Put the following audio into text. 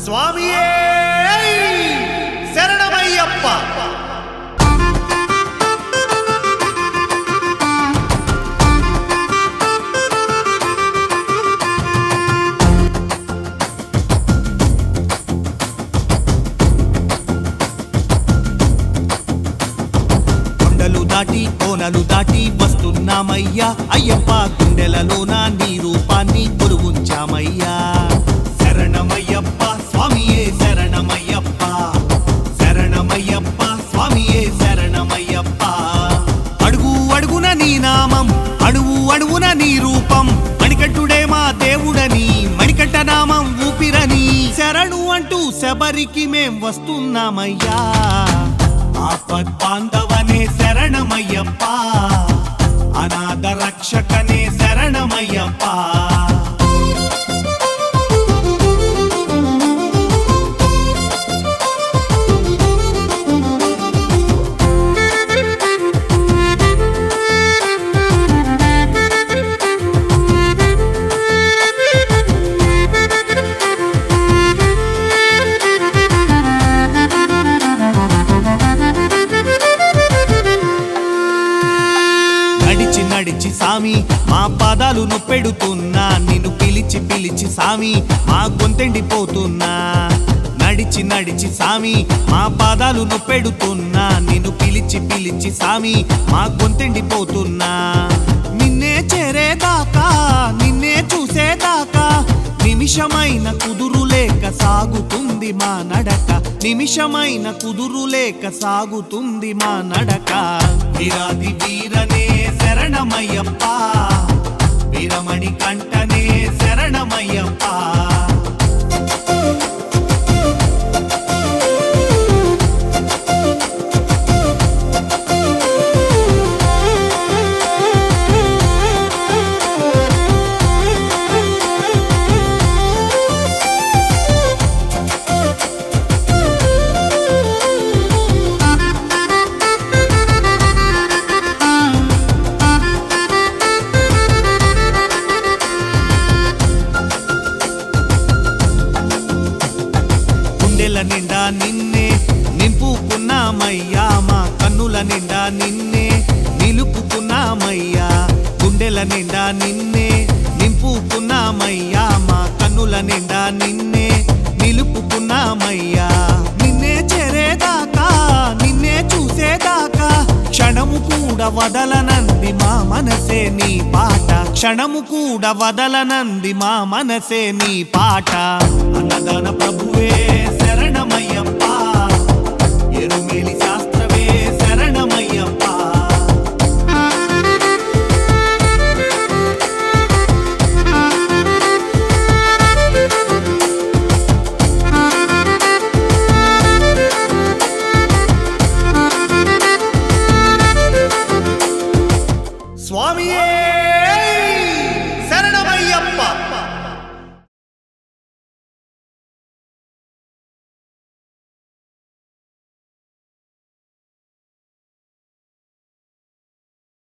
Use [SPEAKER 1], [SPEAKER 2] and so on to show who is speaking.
[SPEAKER 1] స్వామియే శరణమయ్యప్ప. కొండలు దాటి కోనలు దాటి వస్తున్నామయ్యా అయ్యప్ప, గుండెలలోన నీ రూపాన్ని కొలువుంచామయ్యా. శరణమయ్యప్ప స్వామియే శరణమయ్యప్ప, శరణమయ్యప్ప స్వామియే శరణమయ్యప్ప. అడుగు అడుగున నీ నామం, అడుగు అడుగున నీ రూపం, మణికంఠుడే మా దేవుడని, మణికంఠ నామం ఊపిరని, శరణు అంటూ శబరికి మేం వస్తున్నామయ్యా. ఆపద్బాంధవనే శరణమయ్యప్ప, అనాథ రక్షకనే శరణమయ్యప్ప. నడిచి సామి మా పాదాలు నొప్పెడుతున్నా, నిన్ను పిలిచి పిలిచి సామి మా గొంతెండిపోతున్నా. నడిచి నడిచి సామి మా పాదాలు నొప్పెడుతున్నా, నిన్ను పిలిచి పిలిచి సామి మా గొంతెండిపోతున్నా. నిన్నే చేరేదాకా నిన్నే చూసేదాకా నిమిషమైన కుదురులేక సాగుతుంది మా నడక, నిమిషమైన కుదురులేక సాగుతుంది మా నడక. వీరాది వీరనే శరణమయ్యప్ప, వీరమణి కంఠనే శరణమయ్యప్ప. గుండెల నిండా నిన్నే నింపుకున్నామయ్యా, మా కన్నుల నిండా నిన్నే నిలుపుకున్నామయ్యా. గుండెల నిండా నిన్నే నింపుకున్నామయ్యా, మా కన్నుల నిండా నిన్నే నిలుపుకున్నామయ్యా. నిన్నే చేరేదాకా నిన్నే చూసేదాకా క్షణము కూడా వదలనంది మా మనసే నీ పాట, క్షణము కూడా వదలనంది మా మనసే నీ పాట. అన్నదాన